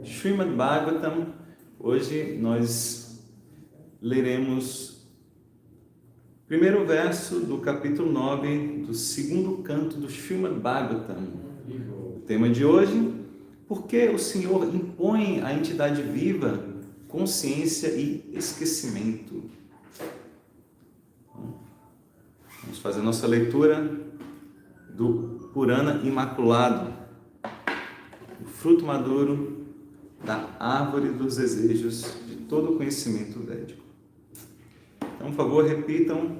Srimad Bhagavatam. Hoje nós leremos o primeiro verso do capítulo 9 do segundo canto do Srimad Bhagavatam. O tema de hoje: por que o Senhor impõe à entidade viva consciência e esquecimento? Vamos fazer nossa leitura do Purana Imaculado, o fruto maduro da árvore dos desejos de todo o conhecimento védico. Então, por favor, repitam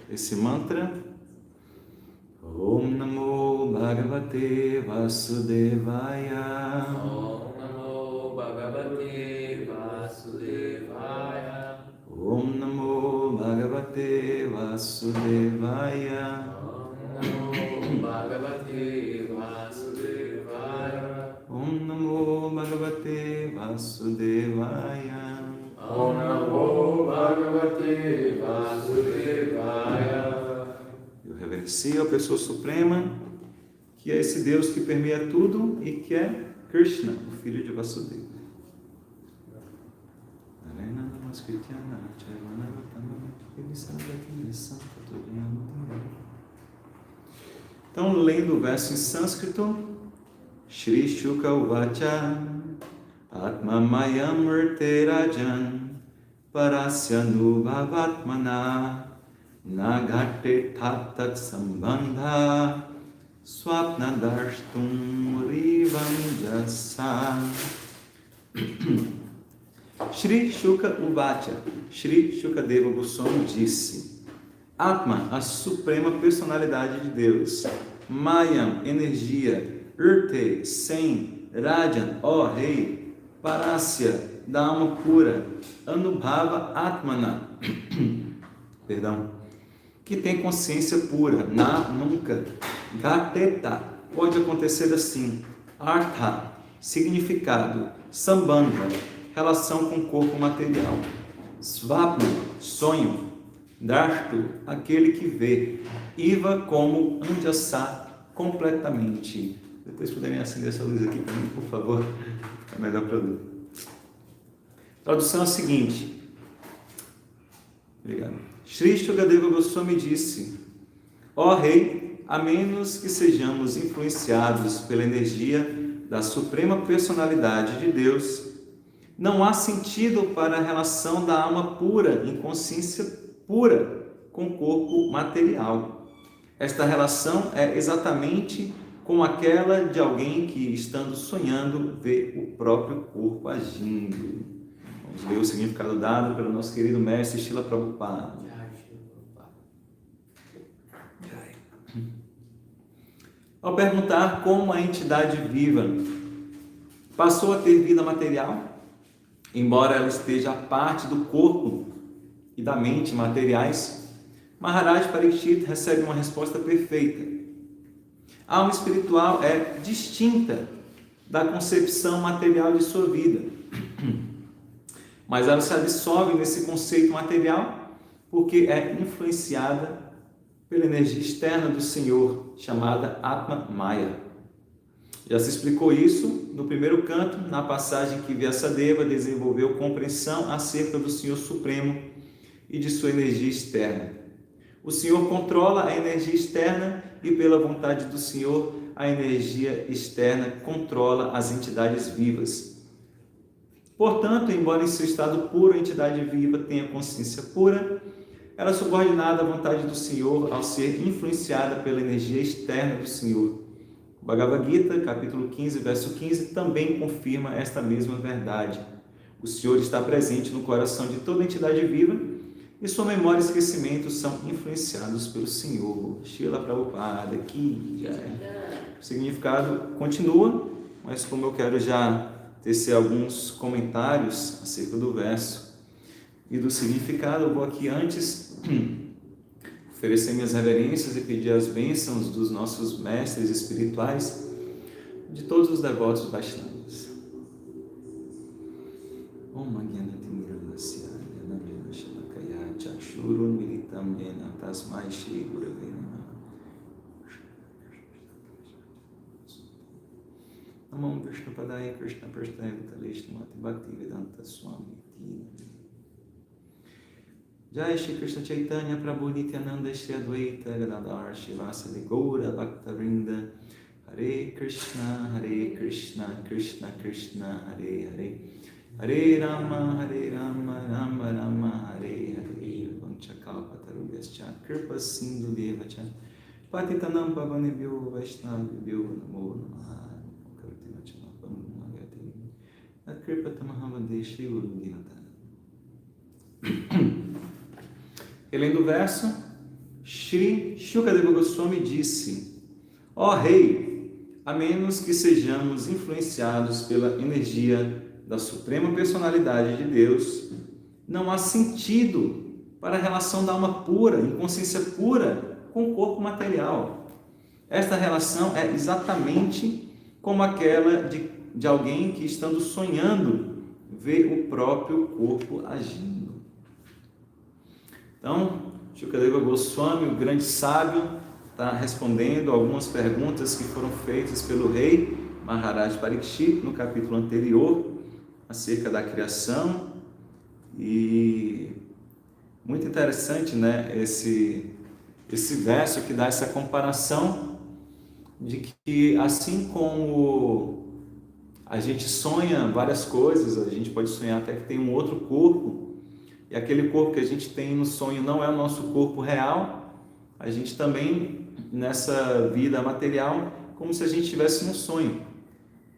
esse mantra. Om Namo Bhagavate Vasudevaya. Om Namo Bhagavate Vasudevaya. Om Namo Bhagavate Vasudevaya. Om Namo Bhagavate Vasudevaya. Om Namo Bhagavate Vasudevaya. Om Namo Bhagavate Vasudevaya. Eu reverencio a pessoa suprema, que é esse Deus que permeia tudo e que é Krishna, o filho de Vasudeva. Então, lendo o verso em sânscrito, Shri Shuka Uvacha Atma Mayam Rajan Parasya Nubhavatmana Nagate Tatak Sambandha Swapna Darshtum Rivam Jasa. Shri Shuka Uvacha, Shri Shukadeva Goswami disse: Atma, a suprema personalidade de Deus, Mayam, energia, Urte, sem, Rajan, ó rei, Parasya, da alma pura, Anubhava Atmana, perdão, que tem consciência pura, na, nunca, Gateta, pode acontecer assim, Artha, significado, Sambandha, relação com o corpo material, Svapna, sonho, Drashtu, aquele que vê, Iva, como Anjasa, completamente. Depois puderem acender essa luz aqui para mim, por favor, é melhor para eu. Tradução é a seguinte. Obrigado. Shri Shukadeva Goswami disse: ó rei, a menos que sejamos influenciados pela energia da suprema personalidade de Deus, não há sentido para a relação da alma pura em consciência pura com o corpo material. Esta relação é exatamente como aquela de alguém que, estando sonhando, vê o próprio corpo agindo. Vamos ver o significado dado pelo nosso querido mestre Srila Prabhupada. Ao perguntar como a entidade viva passou a ter vida material, embora ela esteja a parte do corpo e da mente materiais, Maharaj Parikshit recebe uma resposta perfeita. A alma espiritual é distinta da concepção material de sua vida, mas ela se absorve nesse conceito material porque é influenciada pela energia externa do Senhor, chamada Atma Maya. Já se explicou isso no primeiro canto, na passagem que Vyasadeva desenvolveu compreensão acerca do Senhor Supremo e de sua energia externa. O Senhor controla a energia externa e, pela vontade do Senhor, a energia externa controla as entidades vivas. Portanto, embora em seu estado puro a entidade viva tenha consciência pura, ela é subordinada à vontade do Senhor ao ser influenciada pela energia externa do Senhor. O Bhagavad Gita, capítulo 15, verso 15, também confirma esta mesma verdade. O Senhor está presente no coração de toda entidade viva e sua memória e esquecimento são influenciados pelo Senhor. Srila Prabhupada, que o significado continua, mas como eu quero já tecer alguns comentários acerca do verso e do significado, eu vou aqui antes oferecer minhas reverências e pedir as bênçãos dos nossos mestres espirituais, de todos os devotos Vaishnavas. Om Chakshurun Militam Yena Tasmai Shri Gurave Namaha. Namam Vishnu Padaya Krishna Prasthaya Vitalishtamati Bhakti Vedanta Swami Iti. Jai Shri Krishna Chaitanya Prabhu Nityananda Shri Advaita Gadadhar Shivasadi Gaura Bhaktavrinda. Hare Krishna Krishna Krishna Hare Hare, Hare Rama Rama Rama Hare Hare. Vanchakalpatarubhyascha Kripa Sindhu Devacha Patitanam Pavanebhyo Vaishnavibhyo Namo Namaha Kartimachana Pangagati Akripatamahavade Shri Guru Dinata. Relendo o verso, Shri Shukadeva Goswami disse: ó Rei, a menos que sejamos influenciados pela energia da Suprema Personalidade de Deus, não há sentido para a relação da alma pura, em consciência pura, com o corpo material. Esta relação é exatamente como aquela de alguém que, estando sonhando, vê o próprio corpo agindo. Então, Shukadeva Goswami, o grande sábio, está respondendo algumas perguntas que foram feitas pelo rei Maharaj Parikshit no capítulo anterior, acerca da criação. E muito interessante, né, esse verso que dá essa comparação de que, assim como a gente sonha várias coisas, a gente pode sonhar até que tem um outro corpo, e aquele corpo que a gente tem no sonho não é o nosso corpo real, a gente também, nessa vida material, como se a gente tivesse um sonho.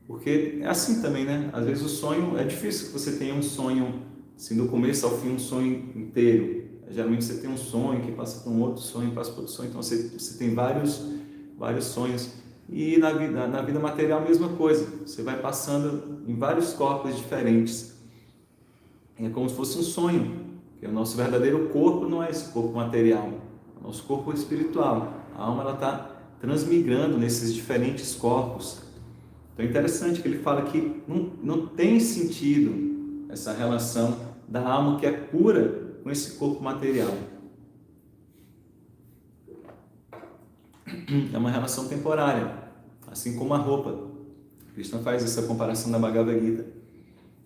Porque é assim também, né? Às vezes o sonho, é difícil que você tenha um sonho, assim, do começo ao fim, um sonho inteiro. Geralmente você tem um sonho que passa para um outro sonho, passa para outro sonho, então você tem vários sonhos. E na vida material a mesma coisa, você vai passando em vários corpos diferentes. É como se fosse um sonho, porque o nosso verdadeiro corpo não é esse corpo material, é o nosso corpo espiritual. A alma está transmigrando nesses diferentes corpos. Então é interessante que ele fala que não tem sentido essa relação da alma que é pura com esse corpo material. É uma relação temporária, assim como a roupa. Krishna faz essa comparação na Bhagavad Gita.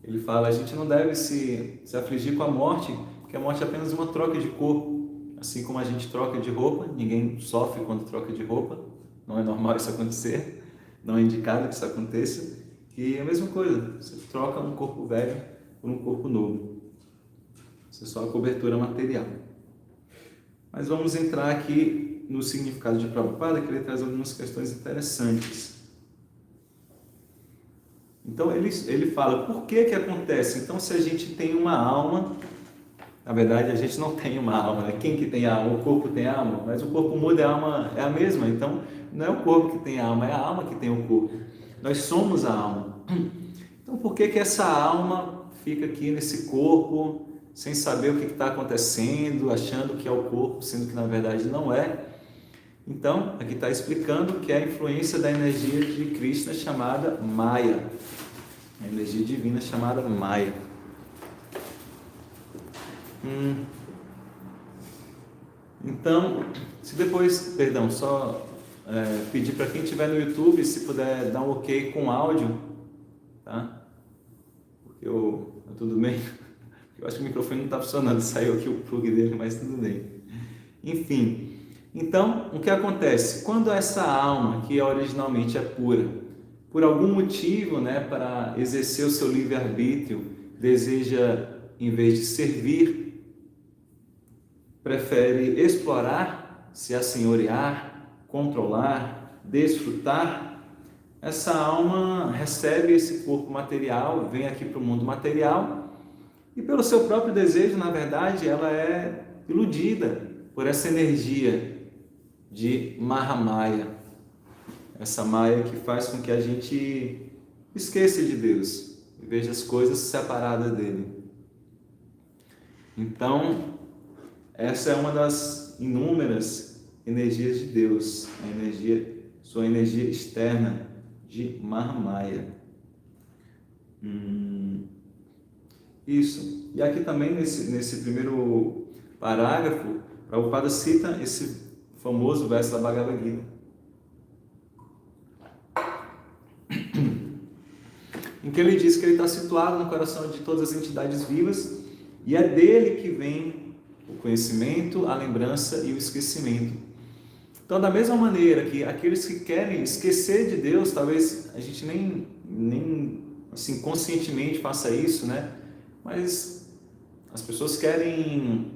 Ele fala: a gente não deve se afligir com a morte, porque a morte é apenas uma troca de corpo. Assim como a gente troca de roupa, ninguém sofre quando troca de roupa, não é normal isso acontecer. Não é indicado que isso aconteça, e é a mesma coisa, você troca um corpo velho por um corpo novo. Isso é só a cobertura material. Mas vamos entrar aqui no significado de Prabhupada, que ele traz algumas questões interessantes. Então ele fala, por que acontece? Então, se a gente tem uma alma, na verdade a gente não tem uma alma, né? Quem que tem alma? O corpo tem alma, mas o corpo muda e a alma é a mesma, então não é o corpo que tem a alma, é a alma que tem o corpo. Nós somos a alma. Então, por que essa alma fica aqui nesse corpo, sem saber o que está acontecendo, achando que é o corpo, sendo que na verdade não é? Então, aqui está explicando que é a influência da energia de Krishna chamada Maya. A energia divina chamada Maya. Então, se depois, perdão, só pedir para quem estiver no YouTube, se puder dar um ok com áudio, tá? Porque tudo bem? Eu acho que o microfone não está funcionando, saiu aqui o plug dele, mas tudo bem. Enfim, então, o que acontece? Quando essa alma, que originalmente é pura, por algum motivo, né, para exercer o seu livre-arbítrio, deseja, em vez de servir, prefere explorar, se assenhorear, controlar, desfrutar, essa alma recebe esse corpo material, vem aqui para o mundo material e pelo seu próprio desejo, na verdade, ela é iludida por essa energia de Mahamaya, essa Maya que faz com que a gente esqueça de Deus e veja as coisas separadas dele. Então, essa é uma das inúmeras energias de Deus, sua energia externa de Mahamaya. Isso. E aqui também, nesse primeiro parágrafo, Prabhupada cita esse famoso verso da Bhagavad Gita. em que ele diz que ele está situado no coração de todas as entidades vivas e é dele que vem o conhecimento, a lembrança e o esquecimento. Então, da mesma maneira que aqueles que querem esquecer de Deus, talvez a gente nem assim, conscientemente faça isso, né? Mas as pessoas querem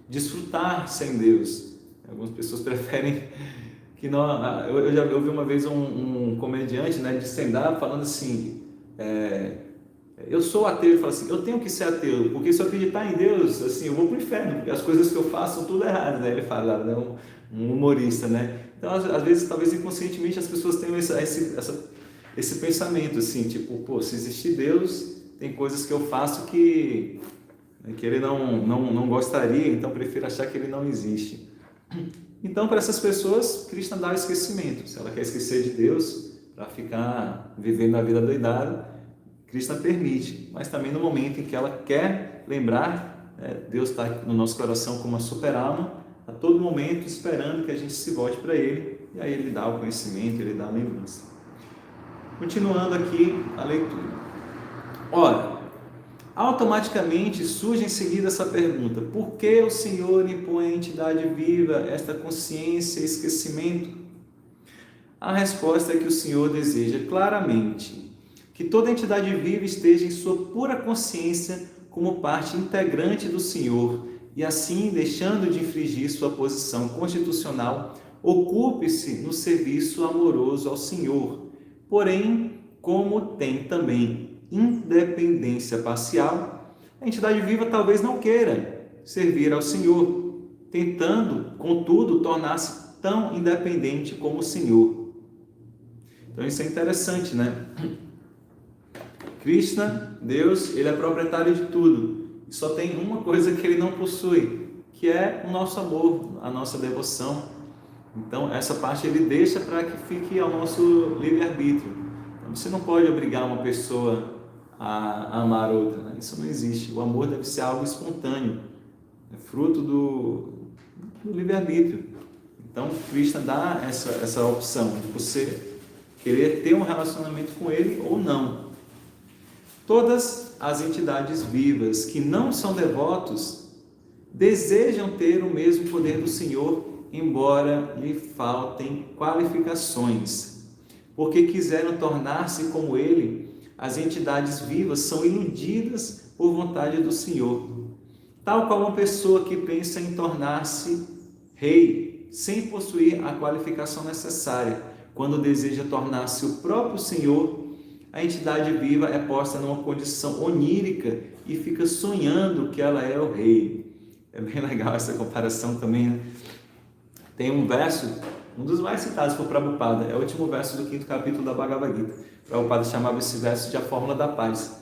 desfrutar sem Deus. Algumas pessoas preferem que não... Eu já ouvi uma vez um comediante, né, de stand-up falando assim, eu sou ateu, ele fala assim, eu tenho que ser ateu, porque se eu acreditar em Deus, assim, eu vou pro inferno, porque as coisas que eu faço são tudo erradas, né? Ele fala, né? Um humorista, né? Então, às vezes, talvez inconscientemente, as pessoas tenham esse pensamento, assim, tipo, pô, se existir Deus, tem coisas que eu faço que ele não gostaria, então prefiro achar que ele não existe. Então, para essas pessoas, Krishna dá o esquecimento. Se ela quer esquecer de Deus, para ficar vivendo a vida doidada, Krishna permite. Mas também no momento em que ela quer lembrar, Deus está no nosso coração como uma super alma, a todo momento esperando que a gente se volte para Ele, e aí Ele dá o conhecimento, Ele dá a lembrança. Continuando aqui a leitura. Ora, automaticamente surge em seguida essa pergunta: por que o Senhor impõe à entidade viva esta consciência e esquecimento? A resposta é que o Senhor deseja claramente que toda entidade viva esteja em sua pura consciência como parte integrante do Senhor e assim, deixando de infringir sua posição constitucional, ocupe-se no serviço amoroso ao Senhor. Porém, como tem também independência parcial, a entidade viva talvez não queira servir ao Senhor, tentando, contudo, tornar-se tão independente como o Senhor. Então isso é interessante, né? Krishna, Deus, ele é proprietário de tudo. E só tem uma coisa que ele não possui, que é o nosso amor, a nossa devoção. Então essa parte ele deixa para que fique ao nosso livre-arbítrio. Então, você não pode obrigar uma pessoa a amar outra, né? Isso não existe. O amor deve ser algo espontâneo, é fruto do livre-arbítrio. Então Krishna dá essa opção de você querer ter um relacionamento com ele ou não. Todas as entidades vivas que não são devotos desejam ter o mesmo poder do Senhor, embora lhe faltem qualificações. Porque quiseram tornar-se como ele, as entidades vivas são iludidas por vontade do Senhor. Tal qual uma pessoa que pensa em tornar-se rei, sem possuir a qualificação necessária, quando deseja tornar-se o próprio Senhor, a entidade viva é posta numa condição onírica e fica sonhando que ela é o rei. É bem legal essa comparação também, né? Tem um verso, um dos mais citados por Prabhupada, é o último verso do 5º capítulo da Bhagavad Gita. Prabhupada chamava esse verso de a fórmula da paz.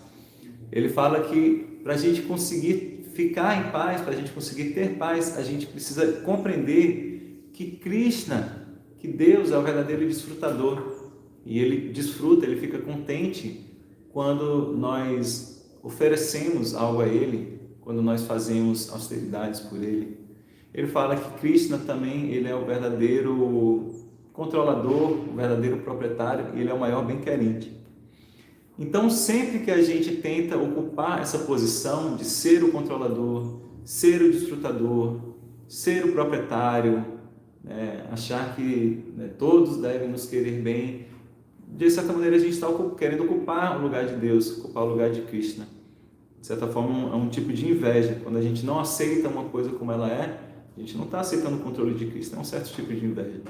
Ele fala que para a gente conseguir ficar em paz, para a gente conseguir ter paz, a gente precisa compreender que Krishna, que Deus é o verdadeiro desfrutador. E ele desfruta, ele fica contente quando nós oferecemos algo a ele, quando nós fazemos austeridades por ele. Ele fala que Krishna também, ele é o verdadeiro controlador, o verdadeiro proprietário, e ele é o maior bem-querente. Então, sempre que a gente tenta ocupar essa posição de ser o controlador, ser o desfrutador, ser o proprietário, achar que todos devem nos querer bem, de certa maneira a gente está querendo ocupar o lugar de Deus, ocupar o lugar de Krishna. De certa forma é um tipo de inveja. Quando a gente não aceita uma coisa como ela é, a gente não está aceitando o controle de Krishna, é um certo tipo de inveja.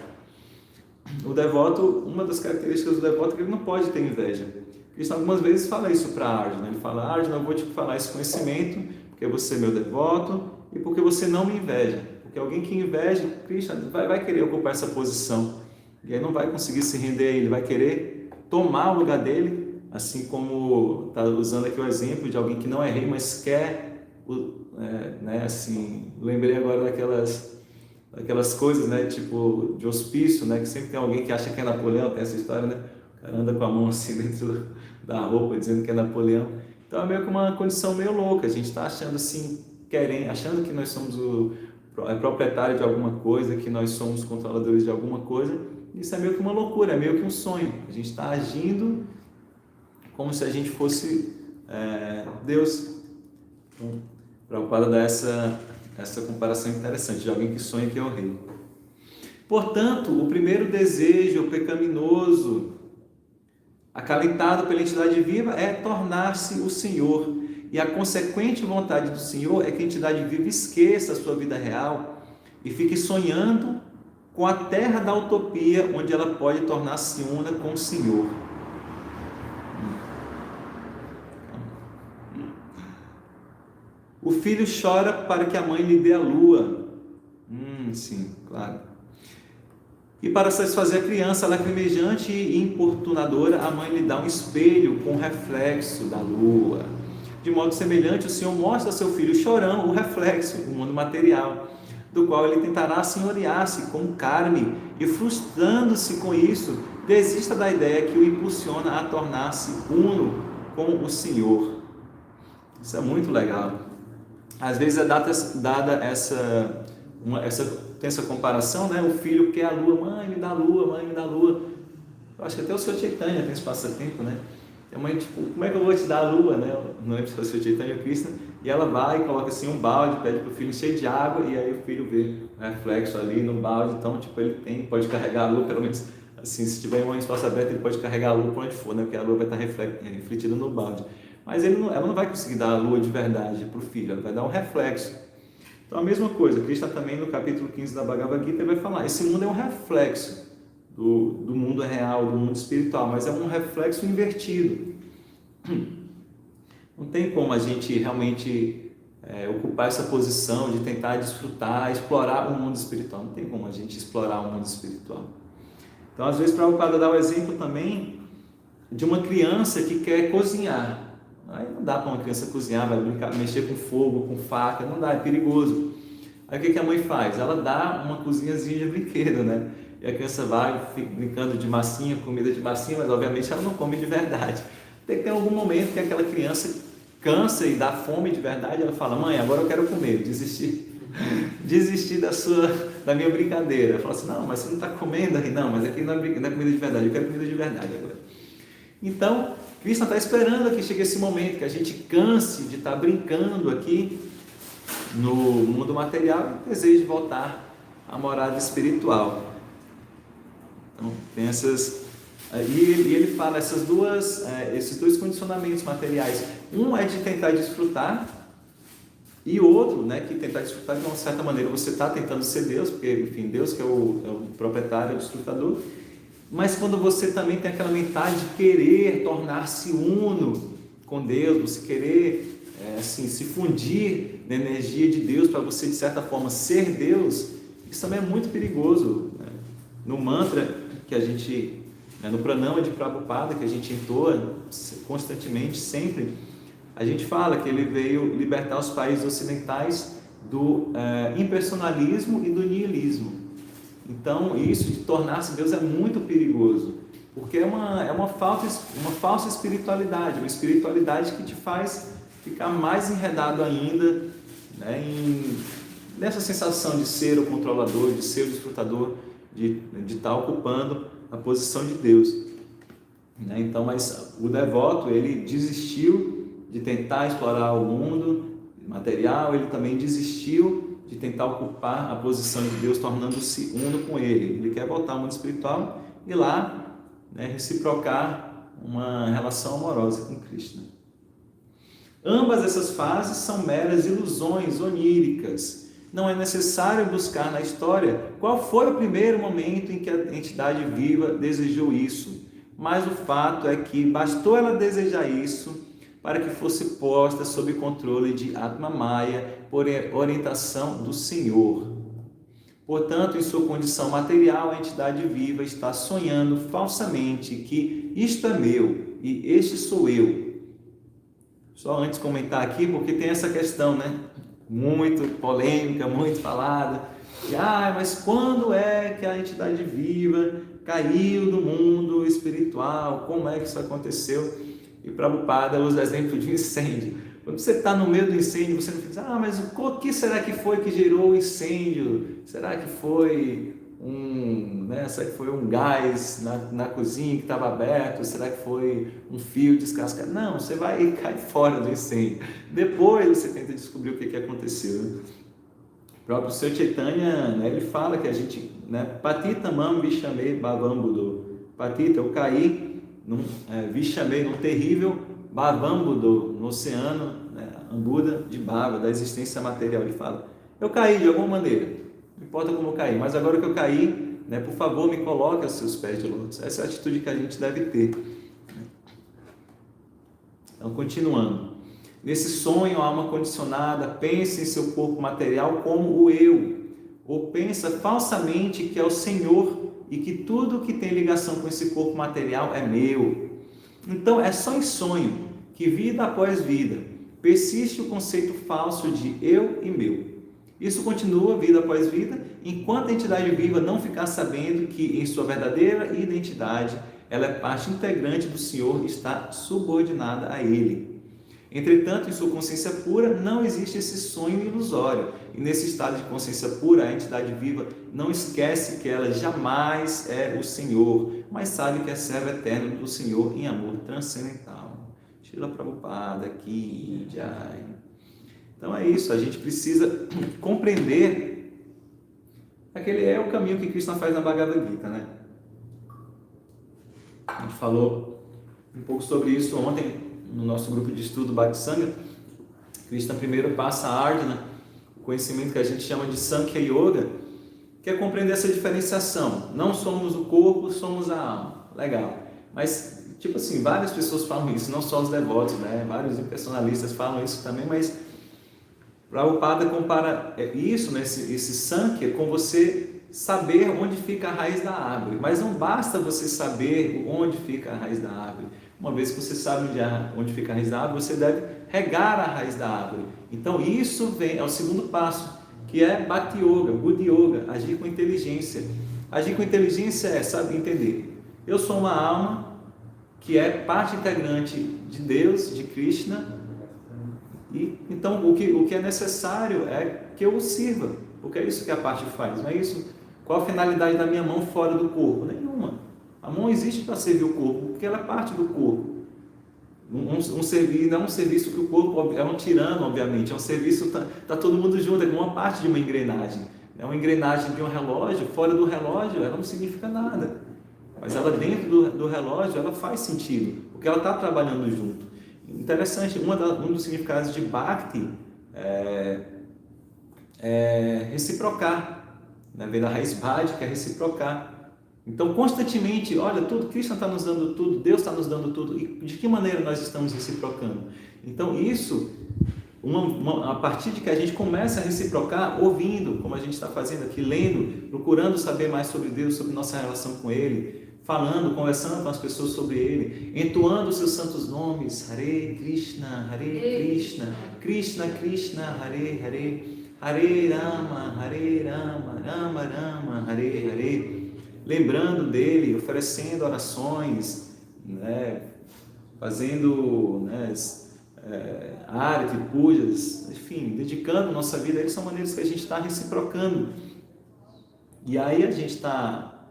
O devoto, uma das características do devoto é que ele não pode ter inveja. Krishna algumas vezes fala isso para Arjuna. Ele fala: Arjuna, eu vou te falar esse conhecimento porque você é meu devoto e porque você não me inveja. Porque alguém que inveja, Krishna vai querer ocupar essa posição. E aí não vai conseguir se render a ele, vai querer tomar o lugar dele, assim como está usando aqui o exemplo de alguém que não é rei, mas quer, assim, lembrei agora daquelas coisas, né, tipo de hospício, né, que sempre tem alguém que acha que é Napoleão, tem essa história, né, o cara anda com a mão assim dentro da roupa, dizendo que é Napoleão. Então é meio que uma condição meio louca, a gente está achando assim, achando que nós somos o proprietário de alguma coisa, que nós somos controladores de alguma coisa. Isso é meio que uma loucura, é meio que um sonho. A gente está agindo como se a gente fosse Deus. Então, Prabhupada dá essa comparação interessante de alguém que sonha que é o rei. Portanto, o primeiro desejo pecaminoso acalentado pela entidade viva é tornar-se o Senhor. E a consequente vontade do Senhor é que a entidade viva esqueça a sua vida real e fique sonhando com a terra da utopia, onde ela pode tornar-se una com o Senhor. O filho chora para que a mãe lhe dê a lua. Sim, claro. E para satisfazer a criança lacrimejante e importunadora, a mãe lhe dá um espelho com o reflexo da lua. De modo semelhante, o Senhor mostra a seu filho chorão o reflexo, o mundo material, do qual ele tentará assenhorear-se com carne e, frustrando-se com isso, desista da ideia que o impulsiona a tornar-se uno com o Senhor. Isso é muito legal. Às vezes é dada essa comparação, né? O filho quer a lua, mãe me dá a lua, mãe me dá a lua. Eu acho que até o Senhor Chaitanya tem esse passatempo, né? A mãe, tipo, como é que eu vou te dar a lua, né? Não lembro se é o Senhor Chaitanya ou Krishna. E ela vai e coloca assim um balde, pede para o filho encher de água, e aí o filho vê o reflexo ali no balde. Então, tipo, ele pode carregar a lua, pelo menos assim, se tiver um espaço aberto, ele pode carregar a lua para onde for, né? Porque a lua vai estar refletida no balde. Mas ela não vai conseguir dar a lua de verdade para o filho, ela vai dar um reflexo. Então a mesma coisa, Krishna também no capítulo 15 da Bhagavad Gita vai falar, esse mundo é um reflexo do mundo real, do mundo espiritual, mas é um reflexo invertido. Não tem como a gente realmente ocupar essa posição de tentar desfrutar, explorar o mundo espiritual. Não tem como a gente explorar o mundo espiritual. Então às vezes Prabhupada dá o exemplo também de uma criança que quer cozinhar. Aí não dá para uma criança cozinhar, vai brincar, mexer com fogo, com faca, não dá, é perigoso. Aí o que a mãe faz? Ela dá uma cozinhazinha de brinquedo, né? E a criança vai, fica brincando de massinha, comida de massinha, mas obviamente ela não come de verdade. Tem que ter algum momento que aquela criança cansa e dá fome de verdade, ela fala, mãe, agora eu quero comer, desistir da minha brincadeira. Ela fala assim, não, mas você não está comendo aí, não, mas aqui não é comida de verdade, eu quero comida de verdade agora. Então, Krishna está esperando que chegue esse momento, que a gente canse de estar brincando aqui no mundo material e deseje voltar à morada espiritual. Então, tem essas... E ele fala esses dois condicionamentos materiais. Um é de tentar desfrutar, e outro, né, que tentar desfrutar de uma certa maneira. Você está tentando ser Deus, porque, enfim, Deus que é o proprietário, o desfrutador. Mas quando você também tem aquela mentalidade de querer tornar-se uno com Deus, você querer assim, se fundir na energia de Deus para você, de certa forma, ser Deus, isso também é muito perigoso. Né? No mantra que a gente, no pranama de Prabhupada, que a gente entoa constantemente, sempre, a gente fala que ele veio libertar os países ocidentais do impersonalismo e do nihilismo. Então, isso de tornar-se Deus é muito perigoso, porque é uma falsa espiritualidade, uma espiritualidade que te faz ficar mais enredado ainda, né, nessa sensação de ser o controlador, de ser o desfrutador, de estar ocupando a posição de Deus. Né? Então, mas o devoto, ele desistiu de tentar explorar o mundo material, ele também desistiu de tentar ocupar a posição de Deus, tornando-se uno com Ele. Ele quer voltar ao mundo espiritual e lá, né, reciprocar uma relação amorosa com Krishna. Ambas essas fases são meras ilusões oníricas. Não é necessário buscar na história qual foi o primeiro momento em que a entidade viva desejou isso, mas o fato é que bastou ela desejar isso para que fosse posta sob controle de Atma Maya por orientação do Senhor. Portanto, em sua condição material, a entidade viva está sonhando falsamente que isto é meu e este sou eu. Só antes comentar aqui, porque tem essa questão, né? Muito polêmica, muito falada. Mas quando é que a entidade viva caiu do mundo espiritual? Como é que isso aconteceu? E Prabhupada usa o exemplo de incêndio. Quando você está no meio do incêndio, você não fica, mas o que será que foi que gerou o incêndio? Será que foi né, será que foi um gás na cozinha que estava aberto? Será que foi um fio descascado? Não, você vai e cai fora do incêndio. Depois você tenta descobrir o que aconteceu. Né? O próprio Sr. Chaitanya, né, ele fala que a gente, né, Patita mam vishamei bhavam budo. Patita, eu caí, vishamei, num terrível bhavam budo, no oceano, né, Ambuda de Bhava, da existência material. Ele fala, eu caí de alguma maneira. Não importa como eu caí, mas agora que eu caí, né, por favor, me coloque aos seus pés de lótus. Essa é a atitude que a gente deve ter. Então, continuando. Nesse sonho, a alma condicionada pensa em seu corpo material como o eu, ou pensa falsamente que é o Senhor e que tudo que tem ligação com esse corpo material é meu. Então, é só em sonho que, vida após vida, persiste o conceito falso de eu e meu. Isso continua vida após vida, enquanto a entidade viva não ficar sabendo que, em sua verdadeira identidade, ela é parte integrante do Senhor e está subordinada a Ele. Entretanto, em sua consciência pura, não existe esse sonho ilusório. E nesse estado de consciência pura, a entidade viva não esquece que ela jamais é o Senhor, mas sabe que é servo eterno do Senhor em amor transcendental. Srila Prabhupada aqui, Jai. Então é isso, a gente precisa compreender aquele é o caminho que Krishna faz na Bhagavad Gita, né? A gente falou um pouco sobre isso ontem no nosso grupo de estudo Bhakti Sangha. Krishna primeiro passa a Arjuna o conhecimento que a gente chama de Sankhya Yoga, que é compreender essa diferenciação. Não somos o corpo, somos a alma. Legal. Mas, tipo assim, várias pessoas falam isso, não só os devotos, né? Vários impersonalistas falam isso também, mas Prabhupada compara isso, né, esse Sankhya, com você saber onde fica a raiz da árvore. Mas não basta você saber onde fica a raiz da árvore. Uma vez que você sabe onde fica a raiz da árvore, você deve regar a raiz da árvore. Então isso é o segundo passo, que é Bhakti Yoga, Buddha Yoga, agir com inteligência. Agir com inteligência é, sabe, entender. Eu sou uma alma que é parte integrante de Deus, de Krishna. E, então, o que é necessário é que eu o sirva, porque é isso que a parte faz, não é isso? Qual a finalidade da minha mão fora do corpo? Nenhuma. A mão existe para servir o corpo, porque ela é parte do corpo. Serviço, não é um serviço que o corpo é um tirano, obviamente, é um serviço, tá todo mundo junto, é uma parte de uma engrenagem. É uma engrenagem de um relógio, fora do relógio ela não significa nada. Mas ela dentro do relógio, ela faz sentido, porque ela está trabalhando junto. Interessante, um dos significados de Bhakti é reciprocar, né? Vem da raiz Bhakti, que é reciprocar. Então, constantemente, olha, tudo, Krishna está nos dando tudo, Deus está nos dando tudo, e de que maneira nós estamos reciprocando? Então, isso, a partir de que a gente começa a reciprocar, ouvindo, como a gente está fazendo aqui, lendo, procurando saber mais sobre Deus, sobre nossa relação com Ele, falando, conversando com as pessoas sobre Ele, entoando os seus santos nomes, Hare Krishna, Krishna Krishna, Hare Hare, Hare Rama, Rama Rama, Hare Hare, lembrando dele, oferecendo orações, né, fazendo, né, arati, pujas, enfim, dedicando nossa vida a Ele, são maneiras que a gente está reciprocando. E aí a gente está,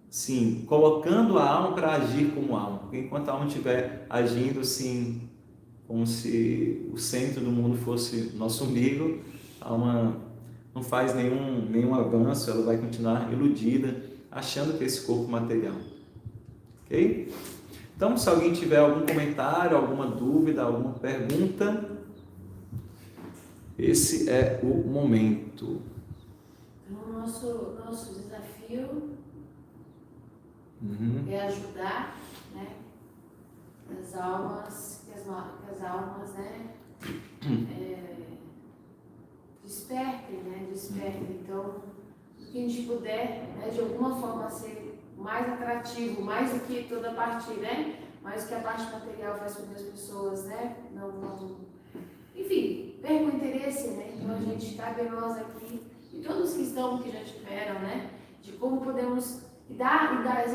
sim, colocando a alma para agir como alma. Porque enquanto a alma estiver agindo assim, como se o centro do mundo fosse nosso umbigo, a alma não faz nenhum avanço, ela vai continuar iludida, achando que é esse corpo material. Ok? Então, se alguém tiver algum comentário, alguma dúvida, alguma pergunta, esse é o momento. Então, nosso desafio é ajudar, né, as almas, né, despertem. Então, o que a gente puder, né, de alguma forma ser mais atrativo, mais do que toda a parte, né, mais do que a parte material faz com que as pessoas, né, enfim, percam o interesse, né. Então a gente cabe a nós aqui e todos que já tiveram, né, de como podemos dar às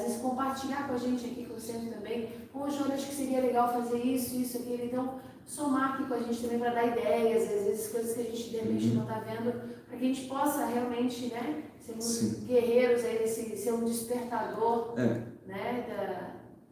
vezes compartilhar com a gente aqui, com o centro também. Poxa, eu acho que seria legal fazer isso, aquilo. Então, somar aqui com a gente também para dar ideias, às vezes coisas que a gente de repente não está vendo, para que a gente possa realmente, né, sermos Sim. guerreiros, aí, ser um despertador, né,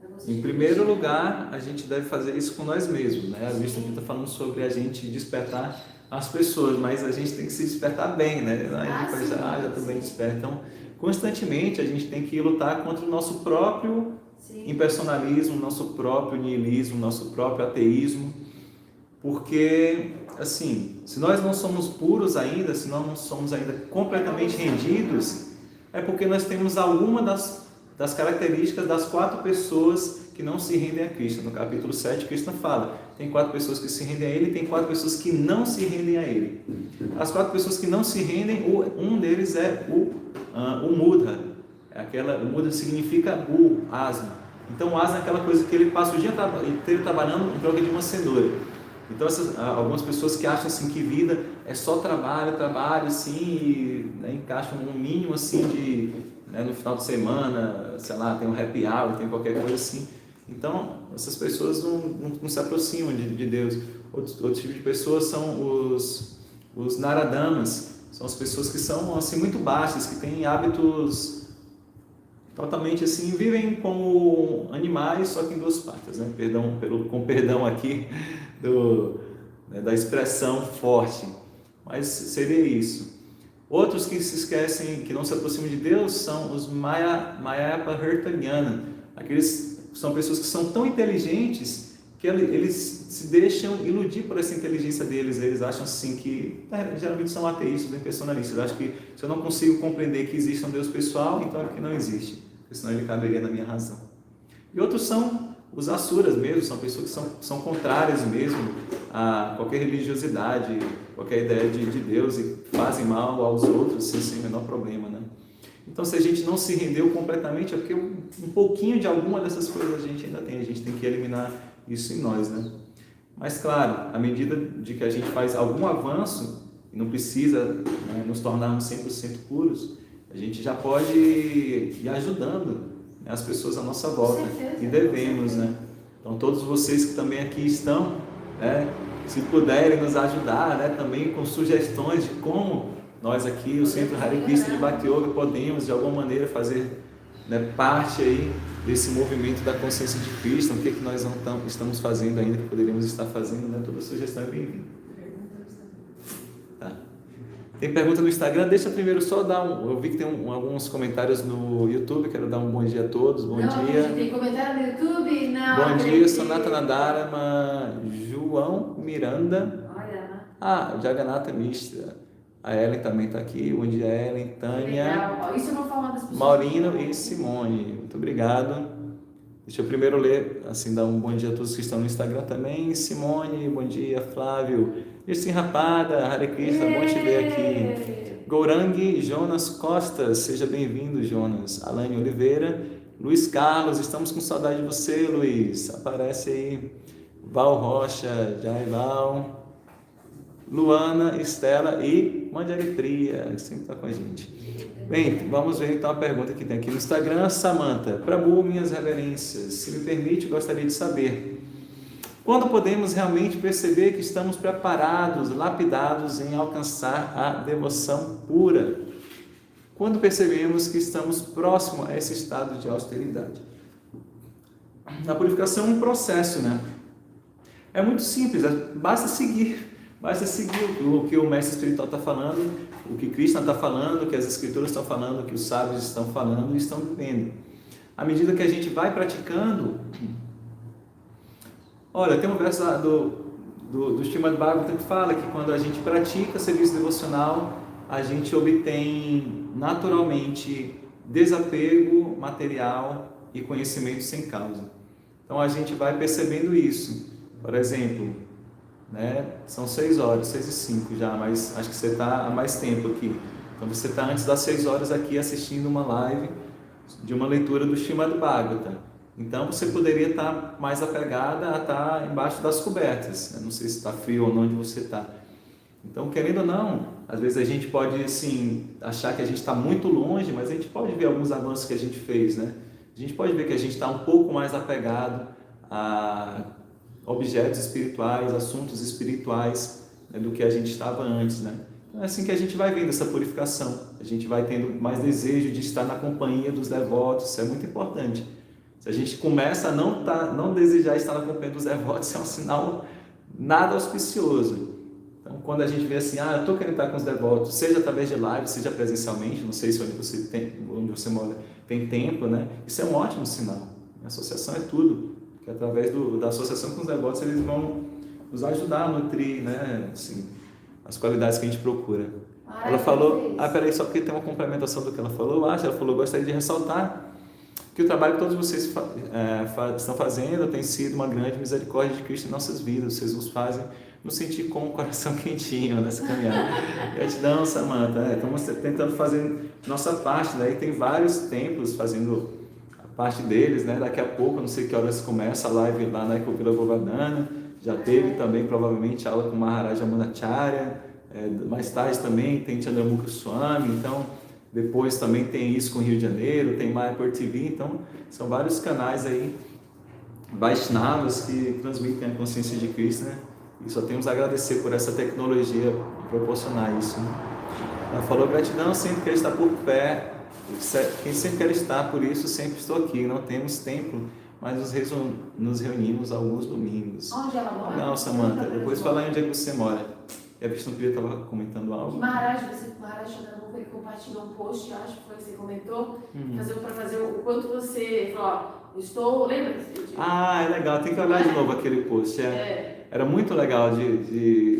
da nossa Em primeiro lugar, a gente deve fazer isso com nós mesmos, né? A vista aqui está falando sobre a gente despertar as pessoas, mas a gente tem que se despertar bem, né? A gente pode já estou bem desperto. Então, constantemente a gente tem que lutar contra o nosso próprio impersonalismo, nosso próprio niilismo, nosso próprio ateísmo, porque, assim, se nós não somos puros ainda, se nós não somos ainda completamente rendidos, é porque nós temos alguma das características das 4 pessoas que não se rendem a Cristo. No capítulo 7, Cristo fala, tem 4 pessoas que se rendem a Ele, tem 4 pessoas que não se rendem a Ele. As 4 pessoas que não se rendem, um deles é o Mudha. O Mudha significa asma. Então o asma é aquela coisa que ele passa o dia inteiro trabalhando em troca de uma cenoura. Então algumas pessoas que acham assim que vida é só trabalho, assim, e, né, encaixam um mínimo assim de, né, no final de semana, sei lá, tem um happy hour, tem qualquer coisa assim. Então essas pessoas não se aproximam de Deus. Outro tipo de pessoas são os naradamas, são as pessoas que são assim muito baixas, que têm hábitos totalmente assim, vivem como animais, só que em 2 patas, né? Com perdão aqui da expressão forte, mas seria isso. Outros que se esquecem, que não se aproximam de Deus, são os Mayapahirtanyana. Aqueles são pessoas que são tão inteligentes que eles se deixam iludir por essa inteligência deles. Eles acham assim que, geralmente são ateístas, bem personalistas. Acham que se eu não consigo compreender que existe um Deus pessoal, então é porque não existe, porque senão ele caberia na minha razão. E outros são os asuras mesmo, são pessoas que são contrárias mesmo a qualquer religiosidade, qualquer ideia de Deus, e fazem mal aos outros sem o menor problema, né? Então, se a gente não se rendeu completamente, é porque um pouquinho de alguma dessas coisas a gente ainda tem, a gente tem que eliminar isso em nós, né? Mas, claro, à medida de que a gente faz algum avanço, e não precisa, né, nos tornarmos 100% puros, a gente já pode ir ajudando, né, as pessoas à nossa volta, e devemos, né? Então, todos vocês que também aqui estão, né, se puderem nos ajudar, né, também com sugestões de como nós aqui, o Centro Hare Krishna de Bhakti Yoga, podemos de alguma maneira fazer, né, parte aí desse movimento da consciência de Cristo, o que nós não estamos fazendo ainda, que poderíamos estar fazendo, né? Toda sugestão é bem-vinda. Tá. Tem pergunta no Instagram? Deixa primeiro só dar eu vi que tem alguns comentários no YouTube, quero dar um bom dia a todos, bom dia. Tem comentário no YouTube? Não. Bom dia, Sonata Dharma, João Miranda. Olha. Jagannatha Mishra. A Ellen também está aqui. Bom dia, Ellen, Tânia. Legal. Isso é uma forma das pessoas. Maurino e Simone. Muito obrigado. Deixa eu primeiro ler, assim, dar um bom dia a todos que estão no Instagram também. Simone, bom dia. Flávio. Sim, Rapada, Hare Krishna, bom te ver aqui. Gourangue Jonas Costa, seja bem-vindo, Jonas. Alane Oliveira. Luiz Carlos, estamos com saudade de você, Luiz. Aparece aí. Val Rocha, Jai Val. Luana, Estela e Mandiaritria, que sempre está com a gente. Bem, vamos ver então a pergunta que tem aqui no Instagram. Samantha, Prabhu, minhas reverências, se me permite, gostaria de saber quando podemos realmente perceber que estamos preparados, lapidados em alcançar a devoção pura? Quando percebemos que estamos próximos a esse estado de austeridade? A purificação é um processo, né? É muito simples, basta seguir o que o mestre espiritual está falando, o que Krishna está falando, o que as escrituras estão falando, o que os sábios estão falando e estão vivendo. À medida que a gente vai praticando, olha, tem um verso do Srimad Bhagavatam que fala que quando a gente pratica serviço devocional, a gente obtém naturalmente desapego material e conhecimento sem causa. Então a gente vai percebendo isso. Por exemplo, né? São 6 horas, 6:05 já, mas acho que você está há mais tempo aqui. Então você está antes das 6 horas aqui assistindo uma live de uma leitura do Srimad Bhagavatam. Então você poderia estar mais apegada a estar embaixo das cobertas. Eu não sei se está frio ou não onde você está. Então, querendo ou não, às vezes a gente pode assim, achar que a gente está muito longe, mas a gente pode ver alguns avanços que a gente fez, né? A gente pode ver que a gente está um pouco mais apegado a objetos espirituais, assuntos espirituais, né, do que a gente estava antes, né? É assim que a gente vai vendo essa purificação. A gente vai tendo mais desejo de estar na companhia dos devotos. Isso é muito importante. Se a gente começa a não desejar estar na companhia dos devotos, é um sinal nada auspicioso. Então, quando a gente vê assim, eu estou querendo estar com os devotos, seja através de live, seja presencialmente, não sei se onde você mora tem tempo, né? Isso é um ótimo sinal. A associação é tudo. Porque através da associação com os devotos, eles vão nos ajudar a nutrir, né? Assim, as qualidades que a gente procura. Ela falou, peraí, só porque tem uma complementação do que ela falou, ela falou, gostaria de ressaltar que o trabalho que todos vocês estão fazendo tem sido uma grande misericórdia de Cristo em nossas vidas. Vocês nos fazem nos sentir com o coração quentinho nessa caminhada. Gratidão, Samanta. Estamos tentando fazer nossa parte. Daí tem vários templos fazendo a parte deles, né? Daqui a pouco, não sei que horas começa a live lá na Ecovila Govardhana. Já teve também, provavelmente, aula com Maharaja Amunacharya. Mais tarde também tem Chandramukha Swami. Então, depois também tem isso com Rio de Janeiro, tem Mayapur TV. Então, são vários canais aí, Vaishnavas, que transmitem a consciência de Cristo, né? E só temos a agradecer por essa tecnologia proporcionar isso, né? Ela falou, gratidão, sempre quero estar por pé. Quem sempre quer estar, por isso sempre estou aqui. Não temos templo, mas nos reunimos alguns domingos. Onde ela mora? Não, Samanta, depois fala aí onde é que você mora. E a Vishnupriya estava comentando algo. Maharaj Chandramukha, ele compartilhou um post, eu acho que foi que você comentou, para fazer o quanto você falou, lembra desse dia? É legal, tem que olhar de novo aquele post. Era muito legal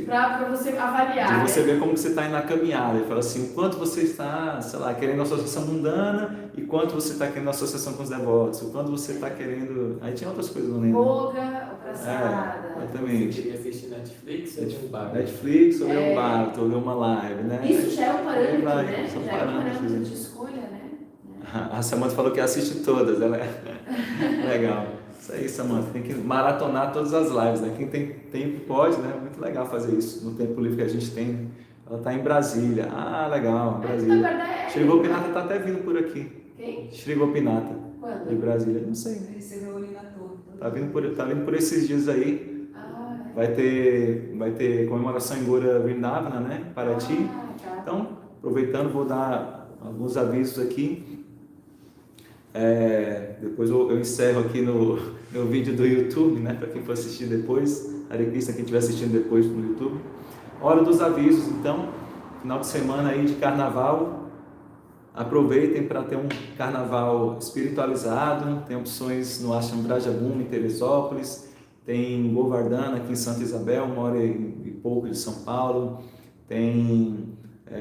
para você avaliar. De você ver como que você está indo na caminhada. Ele fala assim, o quanto você está, sei lá, querendo a associação mundana e quanto você está querendo a associação com os devotos. O quanto você está querendo... Aí tinha outras coisas, não lembro. Yoga, praçada. Exatamente. Você queria assistir Netflix ou ver um bar? Netflix ou ver um bar, ou ver uma live, né? Isso já é um parâmetro, né? São Já é um parâmetro né? de escolha, né? A Samanta falou que assiste todas, ela é legal. Isso aí, Samanta, tem que maratonar todas as lives, né? Quem tem tempo pode, né? Muito legal fazer isso no tempo livre que a gente tem. Ela está em Brasília. Legal, Brasília. Shri Gopinatha está até vindo por aqui. Quem? Shri Gopinatha. Quando? De Brasília, não sei. Recebeu ali na torre. Tá vindo por esses dias aí. Vai ter comemoração em Gaura Vrindavana, né? Paraty. Tá. Então, aproveitando, vou dar alguns avisos aqui. Depois eu encerro aqui no vídeo do YouTube, né? Para quem for assistir depois, Hare Krishna, quem estiver assistindo depois no YouTube. Hora dos avisos, então, final de semana aí de carnaval, aproveitem para ter um carnaval espiritualizado. Tem opções no Ashram Brajabhumi, em Teresópolis, tem Govardhana aqui em Santa Isabel, 1h e pouco de São Paulo, tem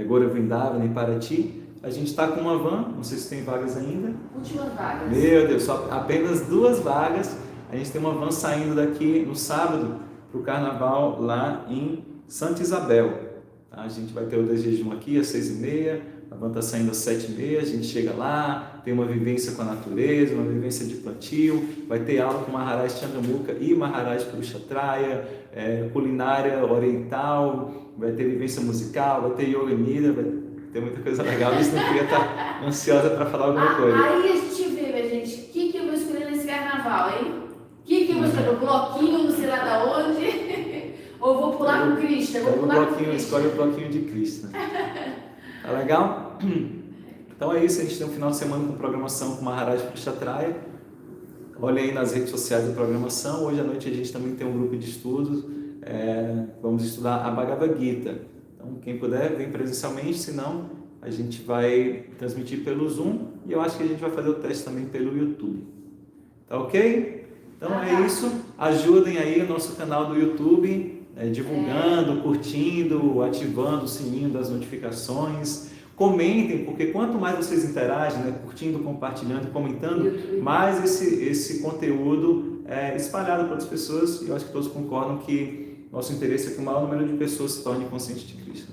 Gaura Vrindavana em Paraty. A gente está com uma van, não sei se tem vagas ainda. Últimas vagas. Meu Deus, só apenas 2 vagas. A gente tem uma van saindo daqui no sábado para o carnaval lá em Santa Isabel. Tá? A gente vai ter o desjejum aqui às 6h30, a van está saindo às 7h30, a gente chega lá, tem uma vivência com a natureza, uma vivência de plantio, vai ter aula com Maharaj Chandramukha e Maharaj Purushatraya, culinária oriental, vai ter vivência musical, vai ter yoga nidra, tem muita coisa legal. A Vishnupriya está ansiosa para falar alguma coisa. Aí a gente vê, minha gente, o que eu vou escolher nesse carnaval, hein? O que eu vou escolher? O bloquinho, não sei lá da onde? Ou vou pular com o Krishna? Escolhe o bloquinho de Krishna. Tá legal? Então é isso, a gente tem um final de semana com programação com Maharaj Purushatraya. Olhem aí nas redes sociais da programação. Hoje à noite a gente também tem um grupo de estudos. Vamos estudar a Bhagavad Gita. Então, quem puder, vem presencialmente, senão a gente vai transmitir pelo Zoom e eu acho que a gente vai fazer o teste também pelo YouTube. Tá ok? Então é isso. Ajudem aí o nosso canal do YouTube, divulgando, curtindo, ativando o sininho das notificações. Comentem, porque quanto mais vocês interagem, né, curtindo, compartilhando, comentando, mais esse conteúdo é espalhado para outras pessoas e eu acho que todos concordam que nosso interesse é que o maior número de pessoas se torne consciente de Cristo.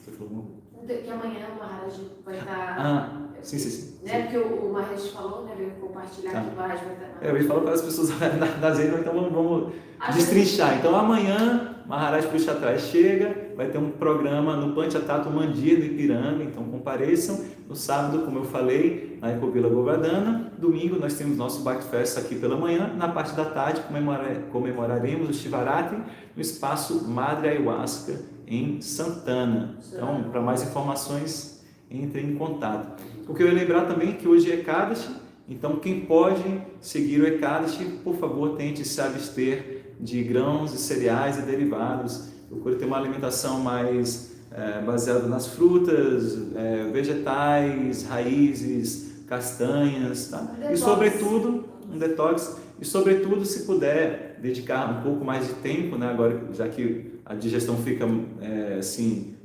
Você falou alguma coisa? Que amanhã o Maharaj vai estar... Sim. Né? Porque o Maharaj falou, né? Veio compartilhar que o Maharaj vai estar... Ele falou para as pessoas das redes, então vamos destrinchar. Então amanhã, Maharaj Purushatraya chega, vai ter um programa no Panchatattva Mandir do Ipiranga, então compareçam. No sábado, como eu falei, na Ecovila Govardhana. Domingo nós temos nosso Bhakti Fest aqui pela manhã. Na parte da tarde comemoraremos o Shivaratri no espaço Madre Ayahuasca em Santana. Então, para mais informações, entre em contato. O que eu ia lembrar também é que hoje é Ekadashi, então quem pode seguir o Ekadashi, por favor, tente se abster de grãos e cereais e derivados. Procure ter uma alimentação mais baseada nas frutas, vegetais, raízes, castanhas, tá? E sobretudo, um detox, e sobretudo se puder dedicar um pouco mais de tempo, né? Agora, já que a digestão fica assim